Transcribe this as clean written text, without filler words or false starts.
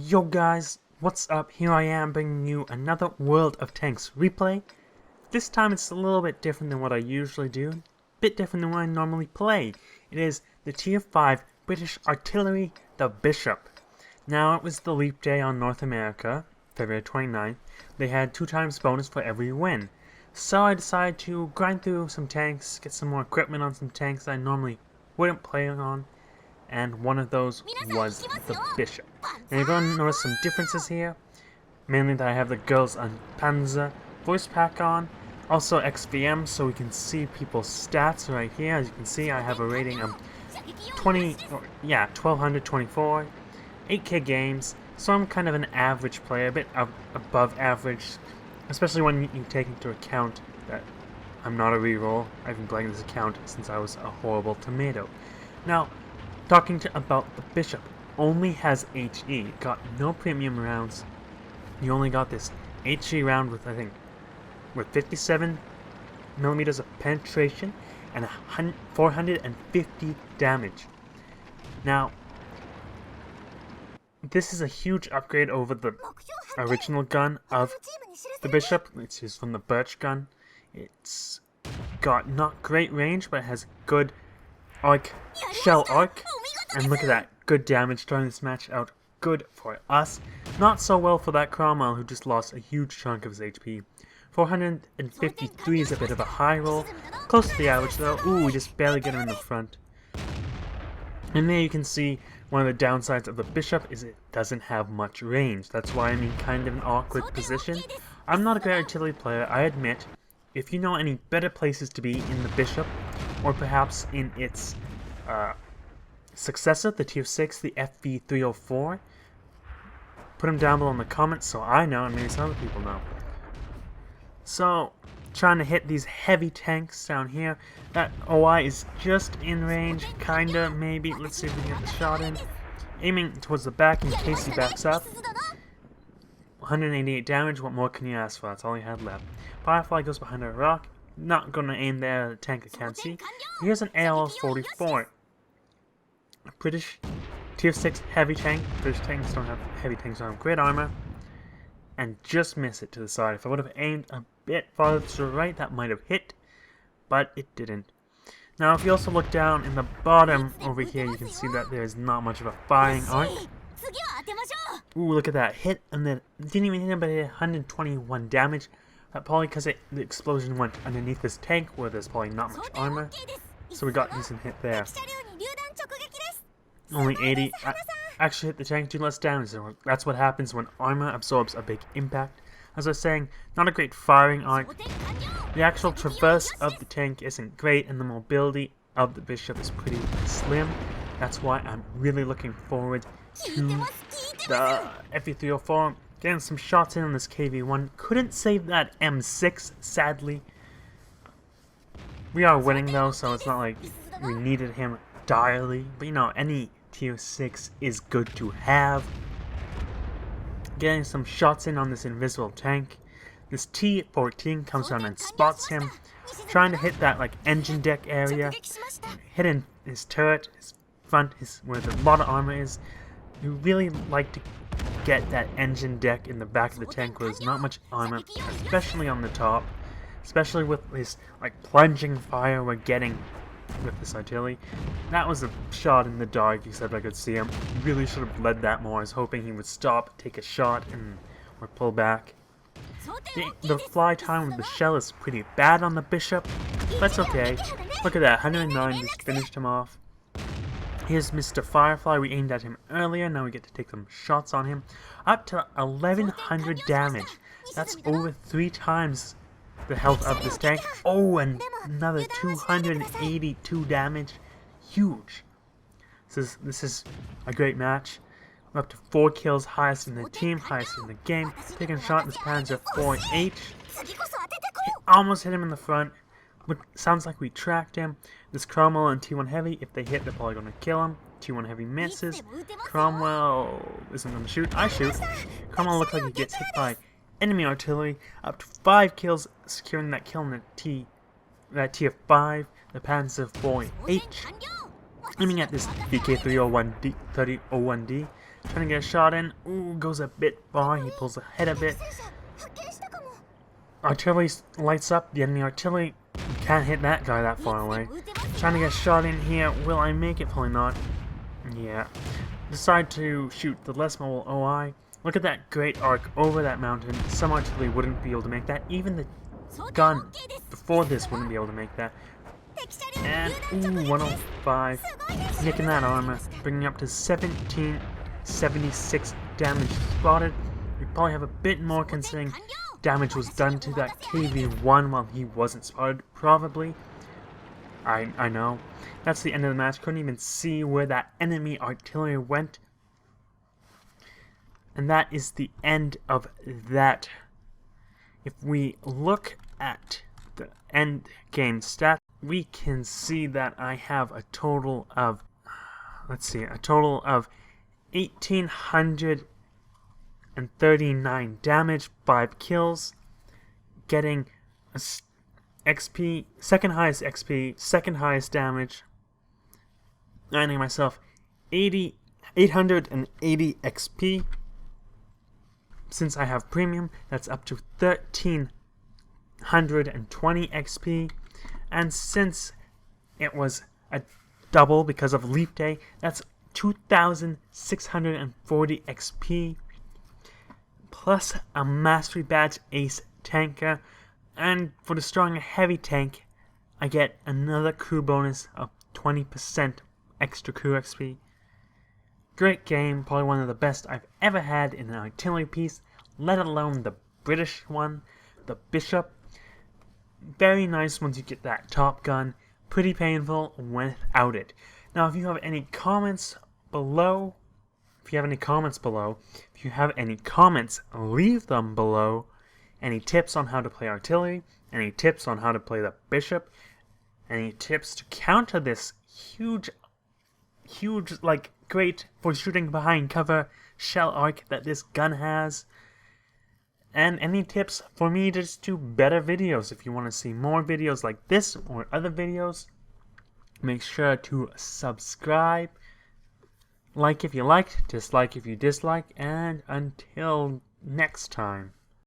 Yo guys, what's up? Here I am bringing you another World of Tanks replay. This time it's a little bit different than what I usually do. A bit different than what I normally play. It is the Tier 5 British Artillery, the Bishop. Now it was the leap day on North America, February 29th. They had 2 times bonus for every win. So I decided to grind through some tanks, get some more equipment on some tanks that I normally wouldn't play on. And one of those was the Bishop. Now you're going to notice some differences here. Mainly that I have the Girls on Panzer voice pack on. Also XVM, so we can see people's stats right here. As you can see, I have a rating of 1224, 8k games. So I'm kind of an average player, a bit above average. Especially when you take into account that I'm not a reroll. I've been playing this account since I was a horrible tomato. Now, talking about the Bishop, only has HE, got no premium rounds. You only got this HE round with, I think, with 57 millimeters of penetration and 450 damage. Now, this is a huge upgrade over the original gun of the Bishop, which is from the Birch gun. It's got not great range, but it has good shell arc, and look at that, good damage, starting this match out good for us. Not so well for that Cromwell, who just lost a huge chunk of his HP. 453 is a bit of a high roll, close to the average though. Ooh, we just barely get him in the front. And there you can see one of the downsides of the Bishop is it doesn't have much range. That's why I'm in kind of an awkward position. I'm not a great artillery player, I admit. If you know any better places to be in the Bishop, or perhaps in its successor, the Tier 6, the FV304, put them down below in the comments so I know and maybe some other people know. So, trying to hit these heavy tanks down here. That OI is just in range, kinda, maybe. Let's see if we can get the shot in. Aiming towards the back in case he backs up. 188 damage, what more can you ask for? That's all he had left. Firefly goes behind a rock. Not gonna aim there at a tank I can't see. Here's an AL-44. A British Tier 6 heavy tank. British tanks don't have heavy tanks, don't have great armor. And just miss it to the side. If I would have aimed a bit farther to the right, that might have hit, but it didn't. Now, if you also look down in the bottom over here, you can see that there is not much of a firing arc. Ooh, look at that hit, and then didn't even hit him, but it hit 121 damage. That probably because the explosion went underneath this tank, where there's probably not much armor. So we got a decent hit there. Only 80. I actually hit the tank, do less damage. That's what happens when armor absorbs a big impact. As I was saying, not a great firing arc. The actual traverse of the tank isn't great, and the mobility of the Bishop is pretty slim. That's why I'm really looking forward to the FV304. Getting some shots in on this KV1. Couldn't save that M6, sadly. We are winning though, so it's not like we needed him direly. But you know, any Tier 6 is good to have. Getting some shots in on this invisible tank. This T-14 comes down and spots him. Trying to hit that engine deck area. Hitting his turret, his front, where the lot of armor is. You really like to get that engine deck in the back of the tank where there's not much armor, especially on the top. Especially with this plunging fire we're getting with this artillery. That was a shot in the dark, except I could see him. Really should have led that more. I was hoping he would stop, take a shot, or pull back. The fly time with the shell is pretty bad on the Bishop. That's okay. Look at that, 109 just finished him off. Here's Mr. Firefly. We aimed at him earlier. Now we get to take some shots on him. Up to 1100 damage. That's over 3 times the health of this tank. Oh, and another 282 damage. Huge. This is a great match. We're up to 4 kills, highest in the team, highest in the game. Taking a shot in this Panzer 4H. Almost hit him in the front. Sounds like we tracked him. This Cromwell and T1 Heavy, if they hit, they're probably going to kill him. T1 Heavy misses. Cromwell isn't going to shoot. I shoot. Cromwell looks like he gets hit by enemy artillery. Up to 5 kills, securing that kill in that Tier 5, the Panzer 4H. Aiming at this BK301D, Trying to get a shot in. Ooh, goes a bit far. He pulls ahead a bit. Artillery lights up. The enemy artillery can't hit that guy that far away. Trying to get a shot in here. Will I make it? Probably not. Yeah. Decide to shoot the less mobile OI. Look at that great arc over that mountain. Some artillery wouldn't be able to make that. Even the gun before this wouldn't be able to make that. And, ooh, 105. Nicking that armor. Bringing up to 1776 damage spotted. We probably have a bit more considering damage was done to that KV-1 while he wasn't spotted, probably. I know. That's the end of the match. Couldn't even see where that enemy artillery went. And that is the end of that. If we look at the end game stat, we can see that I have a total of, let's see, a total of 1,839 damage, 5 kills, getting a XP, second highest XP, second highest damage, earning myself 880 XP. Since I have premium, that's up to 1,320 XP. And since it was a double because of leap day, that's 2,640 XP. Plus a mastery badge ace tanker. And for destroying a heavy tank, I get another crew bonus of 20% extra crew XP. Great game, probably one of the best I've ever had in an artillery piece, let alone the British one, the Bishop. Very nice once you get that Top Gun, pretty painful without it. Now if you have any comments below, leave them below. Any tips on how to play artillery, any tips on how to play the Bishop, any tips to counter this huge, like, great for shooting behind cover shell arc that this gun has. And any tips for me to just do better videos. If you want to see more videos like this or other videos, make sure to subscribe. Like if you liked, dislike if you dislike, and until next time.